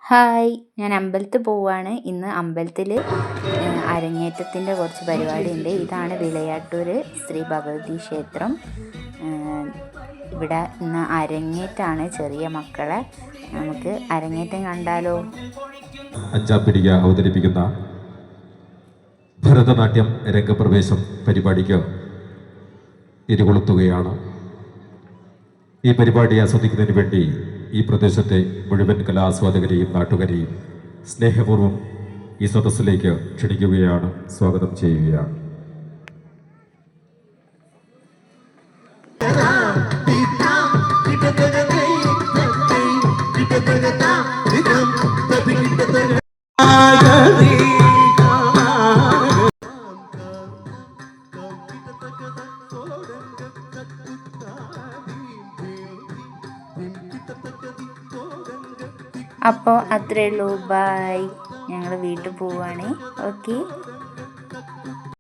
Hi, ഞാൻ അമ്പലത്തിൽ പോവാണ്. ഇന്ന് അമ്പലത്തിൽ അരങ്ങേറ്റത്തിൻ്റെ കുറച്ച് പരിപാടിയുണ്ട്. ഇതാണ് വിളയാട്ടൂർ ശ്രീ ഭഗവതി ക്ഷേത്രം. ഇവിടെ ഇന്ന് അരങ്ങേറ്റാണ് ചെറിയ മക്കളെ. നമുക്ക് അരങ്ങേറ്റം കണ്ടാലോ? അഞ്ചാം പിടിക അവതരിപ്പിക്കുന്ന ഭരതനാട്യം രംഗപ്രവേശം പരിപാടിക്ക് തിരികൊളുത്തുകയാണ്. ഈ പരിപാടി ആസ്വദിക്കുന്നതിന് വേണ്ടി ഈ പ്രദേശത്തെ മുഴുവൻ കലാസ്വാദകരെയും നാട്ടുകാരെയും സ്നേഹപൂർവ്വം ഈ സദസ്സിലേക്ക് ക്ഷണിക്കുകയാണ്, സ്വാഗതം ചെയ്യുകയാണ്. അപ്പോൾ അത്രയേ ഉള്ളൂ. ബൈ. ഞങ്ങൾ വീട്ടിൽ പോവുകയാണ്. ഓക്കെ.